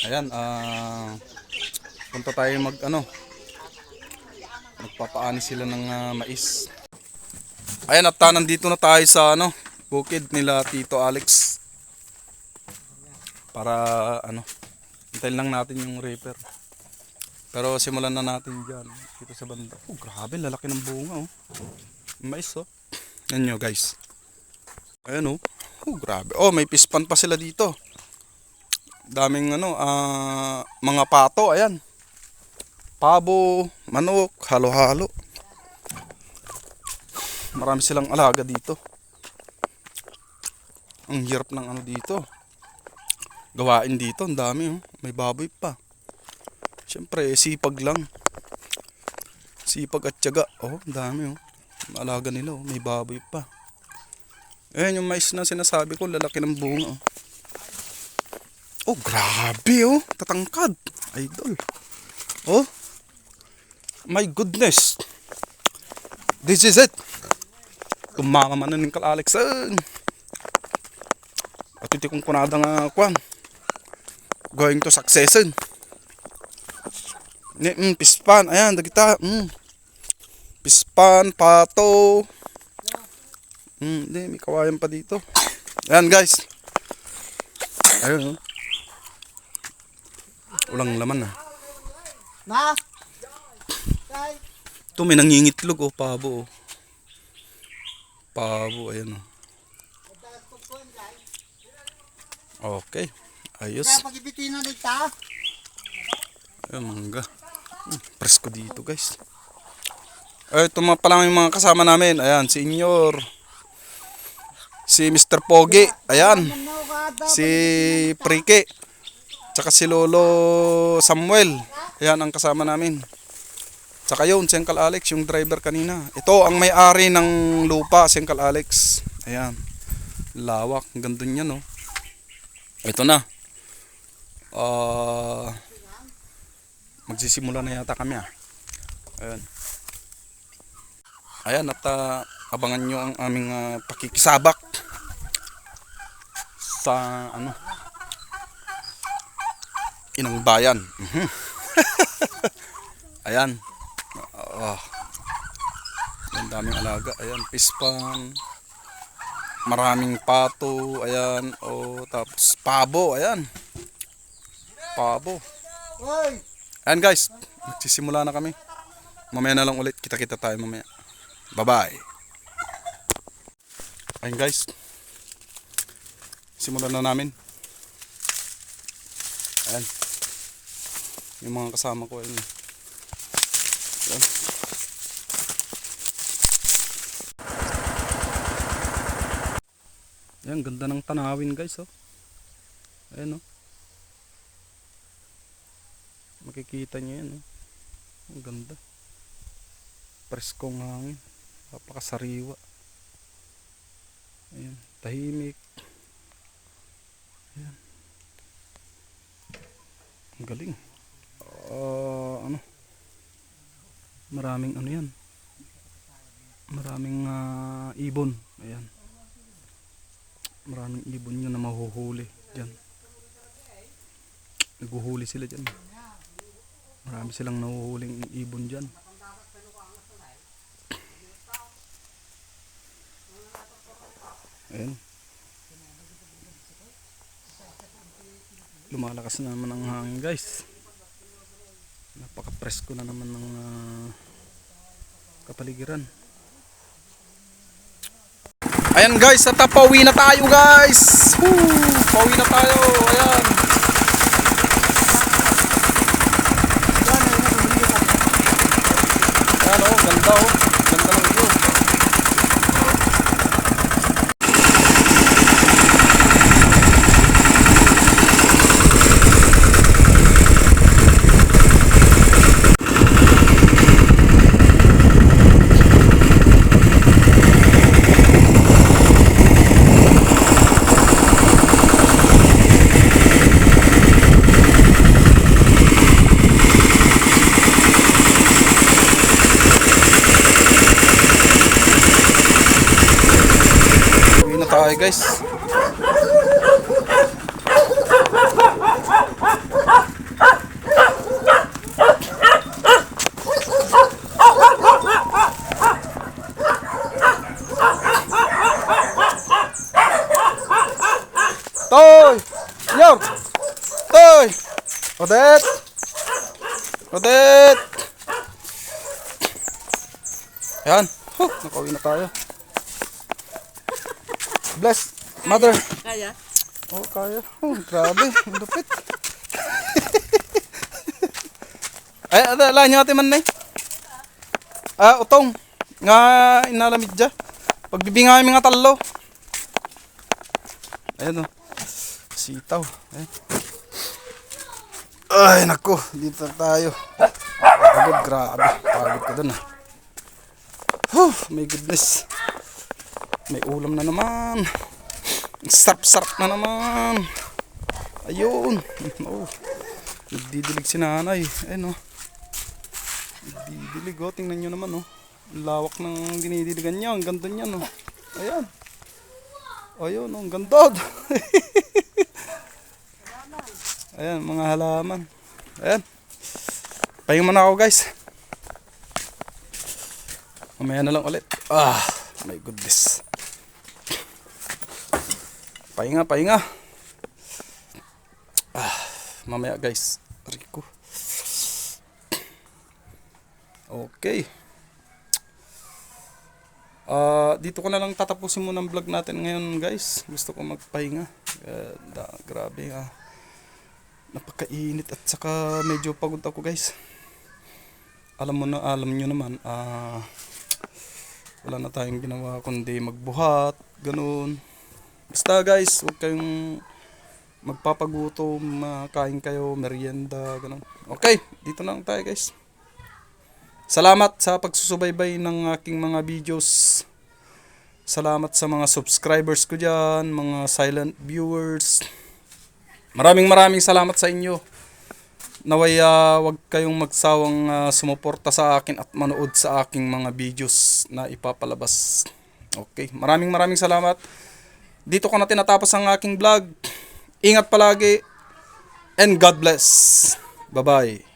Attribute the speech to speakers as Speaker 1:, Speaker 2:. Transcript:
Speaker 1: Ayan, punta tayo nagpapaani sila ng mais. Ayan, at nandito na tayo sa bukid nila Tito Alex. Para hintayin lang natin yung reaper. Pero simulan na natin diyan dito sa banda. Oh, grabe, lalaki ng bunga oh. Mais oh. Yan nyo guys. Ayan oh. Oh, grabe. Oh, may pispan pa sila dito. Daming mga pato, ayan. Pabo, manok, halo-halo. Marami silang alaga dito. Ang hirap ng dito. Gawain dito, ang dami oh. May baboy pa. Siyempre, sipag lang. Sipag at tiyaga. Oh, ang dami oh. Alaga nila oh, may baboy pa. Ayan yung mais na sinasabi ko, lalaki ng bunga oh. Oh, grabe oh. Tatangkad. Idol. Oh. My goodness. This is it. Tumamaman na ng Alex. At iti kong kunada nga kwan. Going to succession. Pispan. Ayan, dagita. Pispan, pato. Hindi, may kawayan pa dito. Ayan guys. Ayun oh. Walang laman na. Ito may nangingitlog oh, pabo oh. Pabo, ayan oh. Okay, ayos. Ayun, mangga. Presko dito guys. Ay, ito pa lang yung mga kasama namin. Ayan, si Inyor. Si Mr. Pogi. Ayan. Si Prike. Tsaka si Lolo Samuel. Ayan ang kasama namin. Tsaka yun, si Uncle Alex, yung driver kanina. Ito ang may-ari ng lupa, si Uncle Alex. Ayan. Lawak. Ang ganda niya, no? Ito na. Magsisimula na yata kami, ah. Ayan. Ayan, at abangan nyo ang aming pakikisabak sa Inang Bayan. Ayan. Ang daming alaga. Ayan, pispan. Maraming pato. Ayan. Tapos pabo. Ayan. Pabo. Ayan guys. Magsisimula na kami. Mamaya na lang ulit. Kita-kita tayo mamaya. Bye-bye. Ayan guys. Simulan na namin. Ayan. Yung mga kasama ko. Ayan. Ayan. Ayan, ganda ng tanawin guys oh. Ayan oh. Makikita nyo yan oh. Ang ganda. Preskong hangin. Napakasariwa. Ayan, tahimik. Ayan. Ang galing. Maraming yan. Maraming ibon. Ayan. Maraming ibon yun na mahuhuli dyan. Naguhuli sila dyan. Marami silang nahuhuling ibon dyan. Ayan. Lumalakas na naman ang hangin guys. Napaka-presko na naman ng kapaligiran. Ayan guys, at pauwi na tayo guys. Pauwi na tayo. Ayan. Ayan oh, ganda oh. Ganda ng view. Tayo guys. Toy! Nyor! Toy! Odette! Odette! Yan. Nakauwi na tayo. Bless, mother.
Speaker 2: Kaya?
Speaker 1: Oh, kaya. Oh, grabe. Ang lupit. Ay, ala nyo ate man na utong. Nga inalamid dya. Pagbibingay mga talo. Ayan o. Sitaw. Ayan. Ay, naku. Dito tayo. Pagod, grabe. Pagod ko dun ah. My goodness. May ulam na naman. Sarap-sarap na naman. Ayun. Oh. Nagdidilig si nanay. Ayun o. Nagdidilig o. Tingnan nyo naman o. Ang lawak ng dinidiligan niya. Ang ganda niya no. Ayan. Ayun o. Ang ganda. Ayan. Mga halaman. Ayan. Pahinga muna ako guys. Mamaya na lang ulit. My goodness. Pahinga. Mamaya guys. Rico. Okay. Dito ko na lang tatapusin muna ang vlog natin ngayon guys. Gusto ko magpahinga. Grabe napakainit at saka medyo pagod ako guys. Alam nyo naman wala na tayong ginawa kundi magbuhat, ganun. Basta guys, huwag kayong magpapagutom, kain kayo, merienda, ganun. Okay, dito na lang tayo guys. Salamat sa pagsusubaybay ng aking mga videos. Salamat sa mga subscribers ko dyan, mga silent viewers. Maraming salamat sa inyo. Naway wag kayong magsawang sumuporta sa akin at manood sa aking mga videos na ipapalabas. Okay, maraming salamat. Dito ko na tinatapos ang aking vlog. Ingat palagi and God bless. Bye-bye.